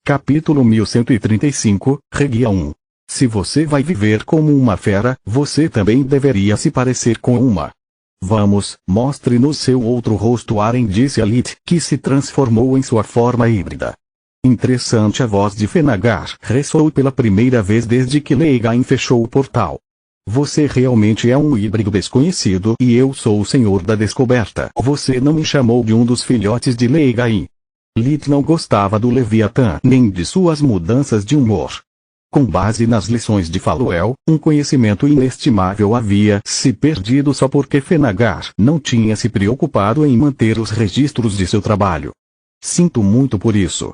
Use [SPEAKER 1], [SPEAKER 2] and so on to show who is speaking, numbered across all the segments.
[SPEAKER 1] Capítulo 1135, Regia 1. Se você vai viver como uma fera, você também deveria se parecer com uma. Vamos, mostre-nos seu outro rosto, Aren disse a Lit, que se transformou em sua forma híbrida. Interessante, a voz de Fenagar ressoou pela primeira vez desde que Leigain fechou o portal. Você realmente é um híbrido desconhecido e eu sou o senhor da descoberta. Você não me chamou de um dos filhotes de Leigain. Lit não gostava do Leviatã nem de suas mudanças de humor. Com base nas lições de Faluel, um conhecimento inestimável havia se perdido só porque Fenagar não tinha se preocupado em manter os registros de seu trabalho. Sinto muito por isso.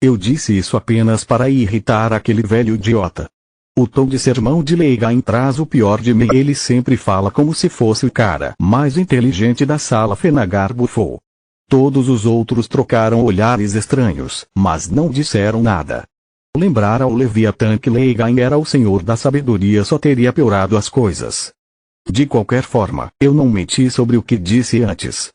[SPEAKER 1] Eu disse isso apenas para irritar aquele velho idiota. O tom de sermão de Leigain traz o pior de mim. Ele sempre fala como se fosse o cara mais inteligente da sala. Fenagar bufou. Todos os outros trocaram olhares estranhos, mas não disseram nada. Lembrar ao Leviatã que Leigain era o senhor da sabedoria só teria piorado as coisas. De qualquer forma, eu não menti sobre o que disse antes.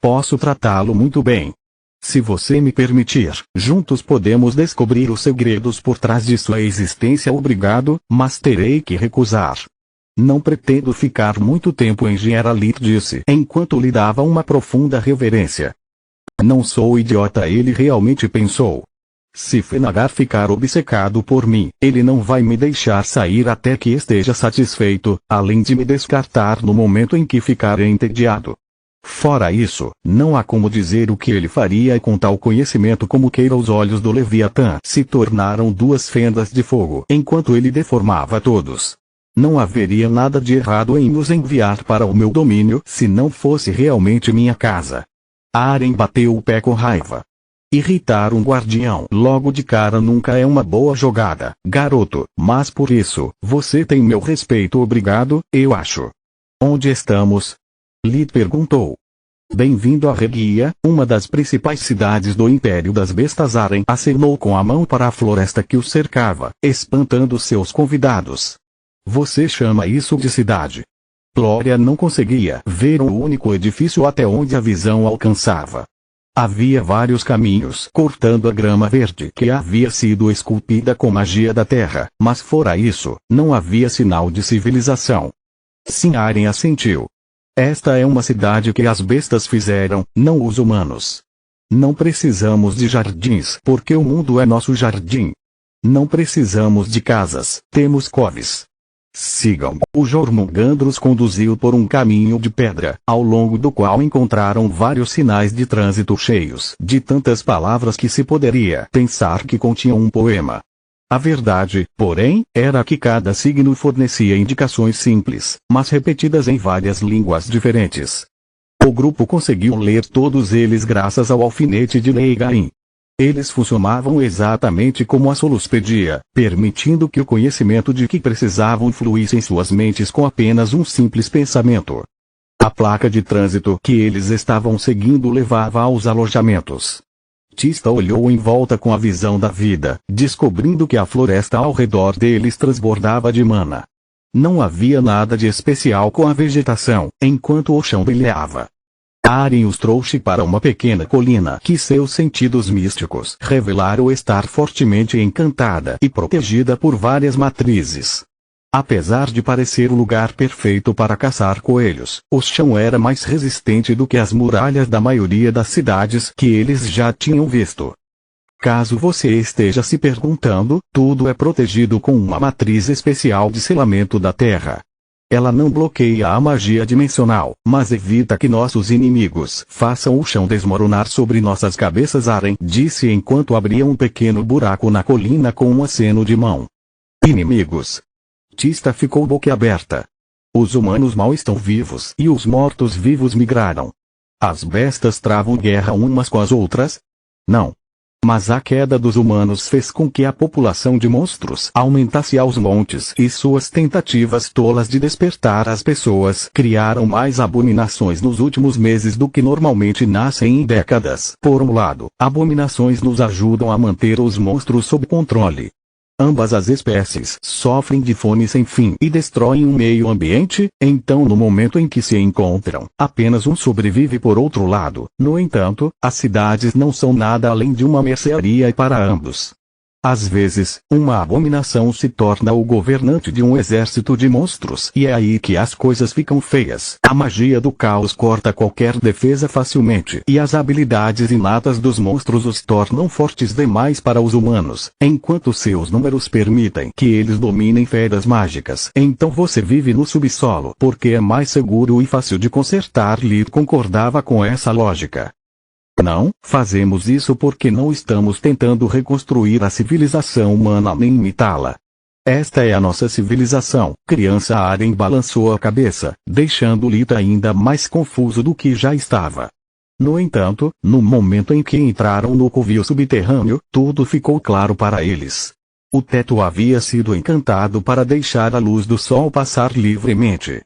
[SPEAKER 1] Posso tratá-lo muito bem. Se você me permitir, juntos podemos descobrir os segredos por trás de sua existência. Obrigado, mas terei que recusar. Não pretendo ficar muito tempo em Generalit, disse, enquanto lhe dava uma profunda reverência. Não sou idiota, ele realmente pensou. Se Fenagar ficar obcecado por mim, ele não vai me deixar sair até que esteja satisfeito, além de me descartar no momento em que ficar entediado. Fora isso, não há como dizer o que ele faria com tal conhecimento como queira. Os olhos do Leviatã se tornaram duas fendas de fogo enquanto ele deformava todos. Não haveria nada de errado em nos enviar para o meu domínio se não fosse realmente minha casa. Aren bateu o pé com raiva. Irritar um guardião logo de cara nunca é uma boa jogada, garoto, mas por isso, você tem meu respeito. Obrigado, eu acho. Onde estamos? Lit perguntou. Bem-vindo a Regia, uma das principais cidades do Império das Bestas. Aren acenou com a mão para a floresta que o cercava, espantando seus convidados. Você chama isso de cidade? Glória não conseguia ver um único edifício até onde a visão alcançava. Havia vários caminhos cortando a grama verde que havia sido esculpida com magia da terra, mas fora isso, não havia sinal de civilização. Sim, Aren assentiu. Esta é uma cidade que as bestas fizeram, não os humanos. Não precisamos de jardins porque o mundo é nosso jardim. Não precisamos de casas, temos coves. Sigam. O Jormungandros conduziu por um caminho de pedra, ao longo do qual encontraram vários sinais de trânsito cheios de tantas palavras que se poderia pensar que continham um poema. A verdade, porém, era que cada signo fornecia indicações simples, mas repetidas em várias línguas diferentes. O grupo conseguiu ler todos eles graças ao alfinete de Leigain. Eles funcionavam exatamente como a Solus pedia, permitindo que o conhecimento de que precisavam fluísse em suas mentes com apenas um simples pensamento. A placa de trânsito que eles estavam seguindo levava aos alojamentos. Tista olhou em volta com a visão da vida, descobrindo que a floresta ao redor deles transbordava de mana. Não havia nada de especial com a vegetação, enquanto o chão brilhava. Aren os trouxe para uma pequena colina que seus sentidos místicos revelaram estar fortemente encantada e protegida por várias matrizes. Apesar de parecer o lugar perfeito para caçar coelhos, o chão era mais resistente do que as muralhas da maioria das cidades que eles já tinham visto. Caso você esteja se perguntando, tudo é protegido com uma matriz especial de selamento da terra. Ela não bloqueia a magia dimensional, mas evita que nossos inimigos façam o chão desmoronar sobre nossas cabeças. Aren disse enquanto abria um pequeno buraco na colina com um aceno de mão. Inimigos? Tista ficou boquiaberta. Os humanos mal estão vivos e os mortos-vivos migraram. As bestas travam guerra umas com as outras? Não. Mas a queda dos humanos fez com que a população de monstros aumentasse aos montes e suas tentativas tolas de despertar as pessoas criaram mais abominações nos últimos meses do que normalmente nascem em décadas. Por um lado, abominações nos ajudam a manter os monstros sob controle. Ambas as espécies sofrem de fome sem fim e destroem o meio ambiente, então no momento em que se encontram, apenas um sobrevive. Por outro lado, no entanto, as cidades não são nada além de uma mercearia para ambos. Às vezes, uma abominação se torna o governante de um exército de monstros e é aí que as coisas ficam feias. A magia do caos corta qualquer defesa facilmente e as habilidades inatas dos monstros os tornam fortes demais para os humanos, enquanto seus números permitem que eles dominem feras mágicas. Então você vive no subsolo porque é mais seguro e fácil de consertar. Lid concordava com essa lógica. Não, fazemos isso porque não estamos tentando reconstruir a civilização humana nem imitá-la. Esta é a nossa civilização. Criança Aren balançou a cabeça, deixando Lita ainda mais confuso do que já estava. No entanto, no momento em que entraram no covil subterrâneo, tudo ficou claro para eles. O teto havia sido encantado para deixar a luz do sol passar livremente.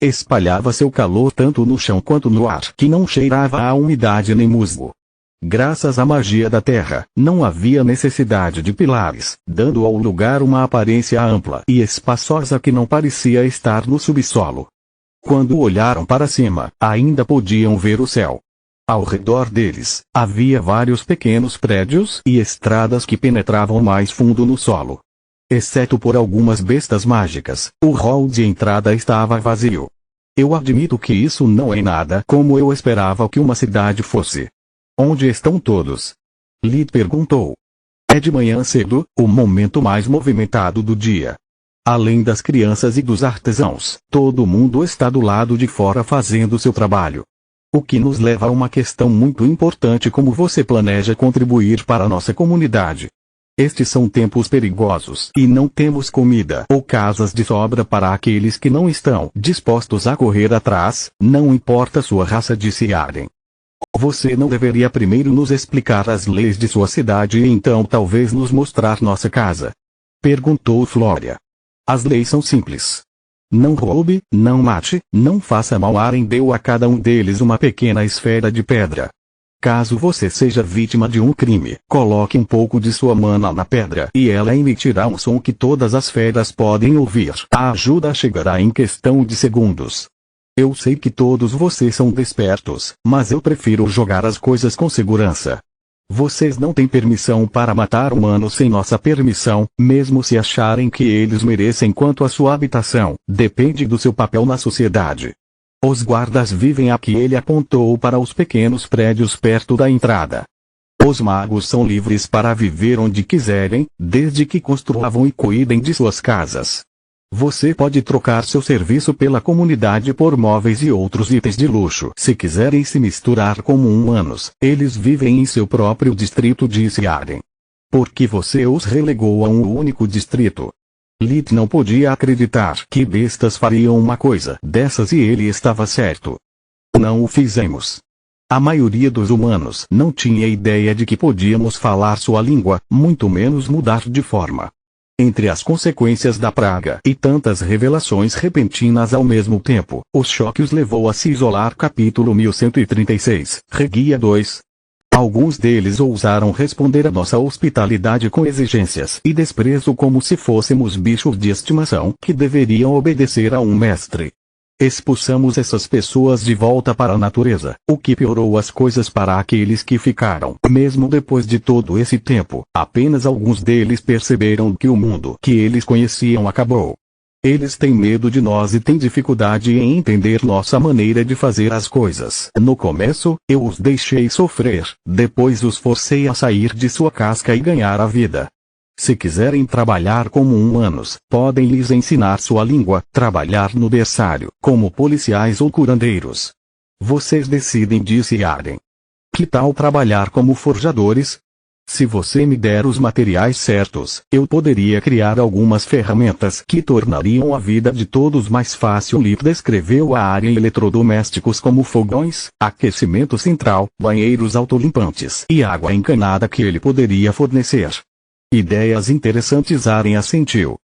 [SPEAKER 1] Espalhava seu calor tanto no chão quanto no ar, que não cheirava a umidade nem musgo. Graças à magia da terra, não havia necessidade de pilares, dando ao lugar uma aparência ampla e espaçosa que não parecia estar no subsolo. Quando olharam para cima, ainda podiam ver o céu. Ao redor deles, havia vários pequenos prédios e estradas que penetravam mais fundo no solo. Exceto por algumas bestas mágicas, o hall de entrada estava vazio. Eu admito que isso não é nada como eu esperava que uma cidade fosse. Onde estão todos? Lid perguntou. É de manhã cedo, o momento mais movimentado do dia. Além das crianças e dos artesãos, todo mundo está do lado de fora fazendo seu trabalho. O que nos leva a uma questão muito importante: como você planeja contribuir para a nossa comunidade? Estes são tempos perigosos e não temos comida ou casas de sobra para aqueles que não estão dispostos a correr atrás, não importa sua raça, disse Aren. Você não deveria primeiro nos explicar as leis de sua cidade e então talvez nos mostrar nossa casa? Perguntou Flória. As leis são simples. Não roube, não mate, não faça mal. Aren deu a cada um deles uma pequena esfera de pedra. Caso você seja vítima de um crime, coloque um pouco de sua mana na pedra e ela emitirá um som que todas as feras podem ouvir. A ajuda chegará em questão de segundos. Eu sei que todos vocês são despertos, mas eu prefiro jogar as coisas com segurança. Vocês não têm permissão para matar humanos sem nossa permissão, mesmo se acharem que eles merecem. Quanto à sua habitação, depende do seu papel na sociedade. Os guardas vivem aqui. Ele apontou para os pequenos prédios perto da entrada. Os magos são livres para viver onde quiserem, desde que construam e cuidem de suas casas. Você pode trocar seu serviço pela comunidade por móveis e outros itens de luxo. Se quiserem se misturar como humanos, eles vivem em seu próprio distrito, disse Aren. Por que você os relegou a um único distrito? Lid não podia acreditar que bestas fariam uma coisa dessas e ele estava certo. Não o fizemos. A maioria dos humanos não tinha ideia de que podíamos falar sua língua, muito menos mudar de forma. Entre as consequências da praga e tantas revelações repentinas ao mesmo tempo, o choque os levou a se isolar. Capítulo 1136, Reguia 2. Alguns deles ousaram responder à nossa hospitalidade com exigências e desprezo como se fôssemos bichos de estimação que deveriam obedecer a um mestre. Expulsamos essas pessoas de volta para a natureza, o que piorou as coisas para aqueles que ficaram. Mesmo depois de todo esse tempo, apenas alguns deles perceberam que o mundo que eles conheciam acabou. Eles têm medo de nós e têm dificuldade em entender nossa maneira de fazer as coisas. No começo, eu os deixei sofrer, depois os forcei a sair de sua casca e ganhar a vida. Se quiserem trabalhar como humanos, podem lhes ensinar sua língua, trabalhar no berçário, como policiais ou curandeiros. Vocês decidem, disse Aren. Que tal trabalhar como forjadores? Se você me der os materiais certos, eu poderia criar algumas ferramentas que tornariam a vida de todos mais fácil. Lip descreveu a área eletrodomésticos como fogões, aquecimento central, banheiros autolimpantes e água encanada que ele poderia fornecer. Ideias interessantes. Aren assentiu.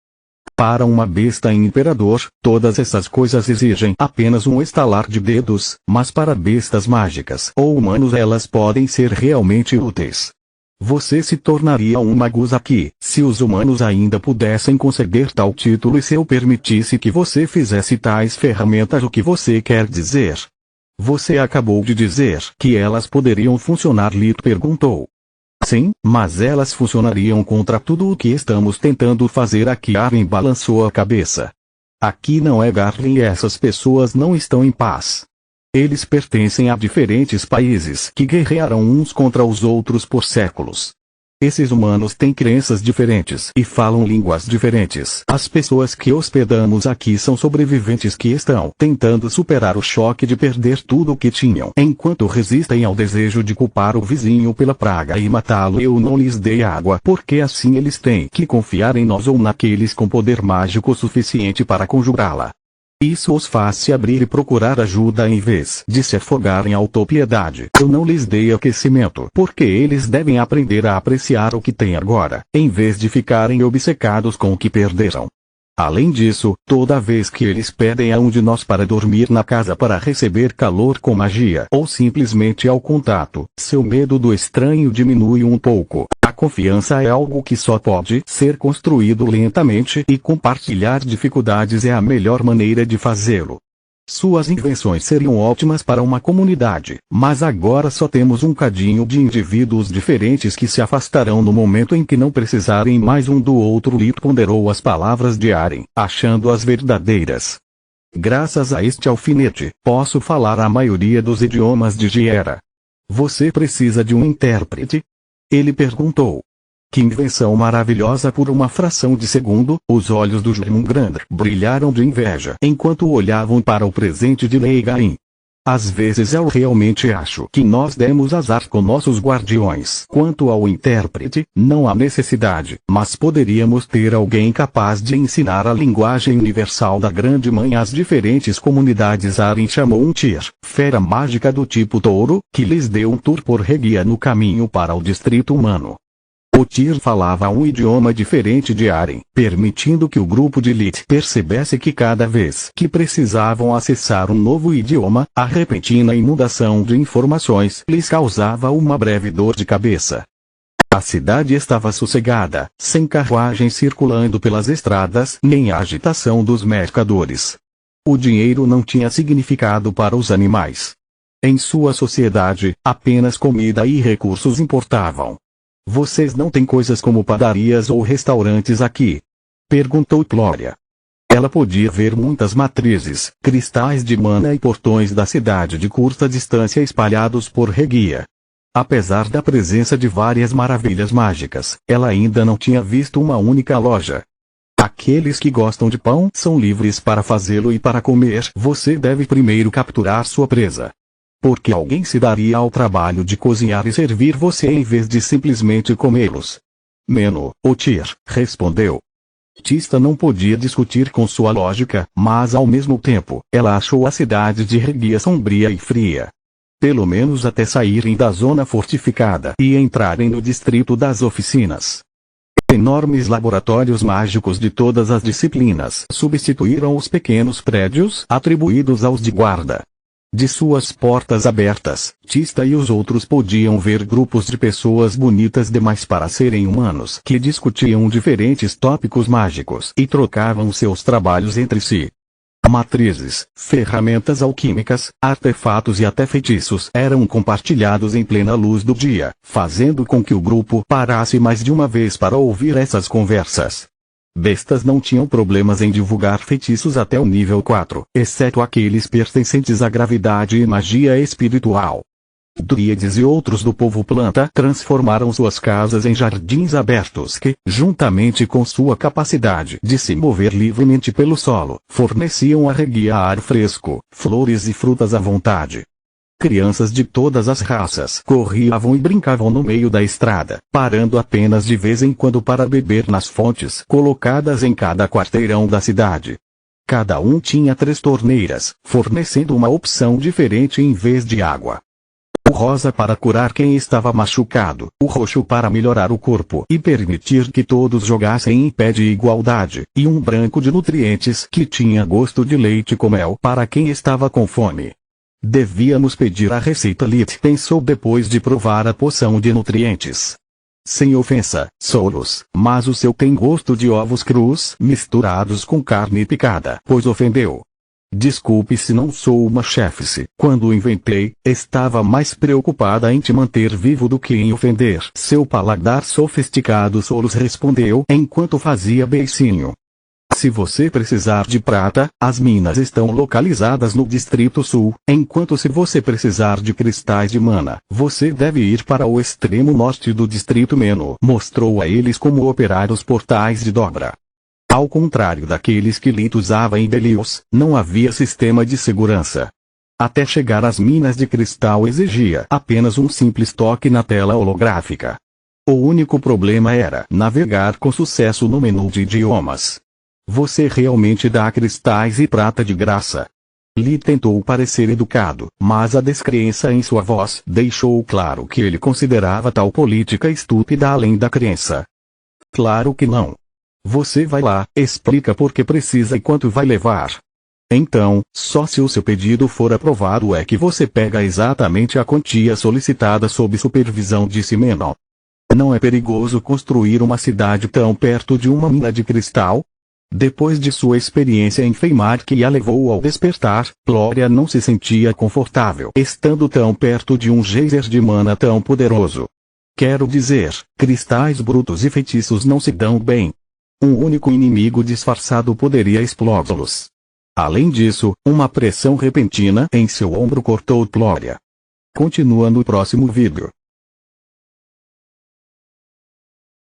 [SPEAKER 1] Para uma besta imperador, todas essas coisas exigem apenas um estalar de dedos, mas para bestas mágicas ou humanos elas podem ser realmente úteis. Você se tornaria um magus aqui, se os humanos ainda pudessem conceder tal título e se eu permitisse que você fizesse tais ferramentas. O que você quer dizer? Você acabou de dizer que elas poderiam funcionar, Lito perguntou. Sim, mas elas funcionariam contra tudo o que estamos tentando fazer aqui. Arlen balançou a cabeça. Aqui não é Garlin e essas pessoas não estão em paz. Eles pertencem a diferentes países que guerrearam uns contra os outros por séculos. Esses humanos têm crenças diferentes e falam línguas diferentes. As pessoas que hospedamos aqui são sobreviventes que estão tentando superar o choque de perder tudo o que tinham. Enquanto resistem ao desejo de culpar o vizinho pela praga e matá-lo, eu não lhes dei água porque assim eles têm que confiar em nós ou naqueles com poder mágico suficiente para conjurá-la. Isso os faz se abrir e procurar ajuda em vez de se afogar em autopiedade. Eu não lhes dei aquecimento porque eles devem aprender a apreciar o que têm agora, em vez de ficarem obcecados com o que perderam. Além disso, toda vez que eles pedem a um de nós para dormir na casa para receber calor com magia ou simplesmente ao contato, seu medo do estranho diminui um pouco. A confiança é algo que só pode ser construído lentamente e compartilhar dificuldades é a melhor maneira de fazê-lo. Suas invenções seriam ótimas para uma comunidade, mas agora só temos um cadinho de indivíduos diferentes que se afastarão no momento em que não precisarem mais um do outro. Lit ponderou as palavras de Aren, achando-as verdadeiras. Graças a este alfinete, posso falar a maioria dos idiomas de Giera. Você precisa de um intérprete? Ele perguntou. Que invenção maravilhosa! Por uma fração de segundo, os olhos do Jormungandr brilharam de inveja enquanto olhavam para o presente de Leigain. Às vezes eu realmente acho que nós demos azar com nossos guardiões. Quanto ao intérprete, não há necessidade, mas poderíamos ter alguém capaz de ensinar a linguagem universal da Grande Mãe às diferentes comunidades. Aren chamou um Tyr, fera mágica do tipo touro, que lhes deu um tour por Regia no caminho para o distrito humano. O Tyr falava um idioma diferente de Aren, permitindo que o grupo de Lit percebesse que cada vez que precisavam acessar um novo idioma, a repentina inundação de informações lhes causava uma breve dor de cabeça. A cidade estava sossegada, sem carruagens circulando pelas estradas, nem a agitação dos mercadores. O dinheiro não tinha significado para os animais. Em sua sociedade, apenas comida e recursos importavam. Vocês não têm coisas como padarias ou restaurantes aqui? Perguntou Glória. Ela podia ver muitas matrizes, cristais de mana e portões da cidade de curta distância espalhados por Regia. Apesar da presença de várias maravilhas mágicas, ela ainda não tinha visto uma única loja. Aqueles que gostam de pão são livres para fazê-lo e para comer. Você deve primeiro capturar sua presa. Porque alguém se daria ao trabalho de cozinhar e servir você em vez de simplesmente comê-los? Meno, o Tyr, respondeu. Tista não podia discutir com sua lógica, mas ao mesmo tempo, ela achou a cidade de Regia sombria e fria. Pelo menos até saírem da zona fortificada e entrarem no distrito das oficinas. Enormes laboratórios mágicos de todas as disciplinas substituíram os pequenos prédios atribuídos aos de guarda. De suas portas abertas, Tista e os outros podiam ver grupos de pessoas bonitas demais para serem humanos que discutiam diferentes tópicos mágicos e trocavam seus trabalhos entre si. Matrizes, ferramentas alquímicas, artefatos e até feitiços eram compartilhados em plena luz do dia, fazendo com que o grupo parasse mais de uma vez para ouvir essas conversas. Bestas não tinham problemas em divulgar feitiços até o nível 4, exceto aqueles pertencentes à gravidade e magia espiritual. Dríades e outros do povo planta transformaram suas casas em jardins abertos que, juntamente com sua capacidade de se mover livremente pelo solo, forneciam a Regia ar fresco, flores e frutas à vontade. Crianças de todas as raças corriam e brincavam no meio da estrada, parando apenas de vez em quando para beber nas fontes colocadas em cada quarteirão da cidade. Cada um tinha 3 torneiras, fornecendo uma opção diferente em vez de água. O rosa para curar quem estava machucado, o roxo para melhorar o corpo e permitir que todos jogassem em pé de igualdade, e um branco de nutrientes que tinha gosto de leite com mel para quem estava com fome. Devíamos pedir a receita. Lit pensou depois de provar a poção de nutrientes. Sem ofensa, Solos, mas o seu tem gosto de ovos crus misturados com carne picada, pois ofendeu. Desculpe se não sou uma chefe. Quando o inventei, estava mais preocupada em te manter vivo do que em ofender. Seu paladar sofisticado Solos respondeu enquanto fazia beicinho. Se você precisar de prata, as minas estão localizadas no Distrito Sul, enquanto se você precisar de cristais de mana, você deve ir para o extremo norte do Distrito Meno. Mostrou a eles como operar os portais de dobra. Ao contrário daqueles que Lito usava em Belios, não havia sistema de segurança. Até chegar às minas de cristal exigia apenas um simples toque na tela holográfica. O único problema era navegar com sucesso no menu de idiomas. Você realmente dá cristais e prata de graça? Lee tentou parecer educado, mas a descrença em sua voz deixou claro que ele considerava tal política estúpida além da crença. Claro que não. Você vai lá, explica por que precisa e quanto vai levar. Então, só se o seu pedido for aprovado é que você pega exatamente a quantia solicitada sob supervisão, disse Menon. Não é perigoso construir uma cidade tão perto de uma mina de cristal? Depois de sua experiência em Feimar que a levou ao despertar, Glória não se sentia confortável estando tão perto de um geyser de mana tão poderoso. Quero dizer, cristais brutos e feitiços não se dão bem. Um único inimigo disfarçado poderia explodi-los. Além disso, uma pressão repentina em seu ombro cortou Glória. Continua no próximo vídeo.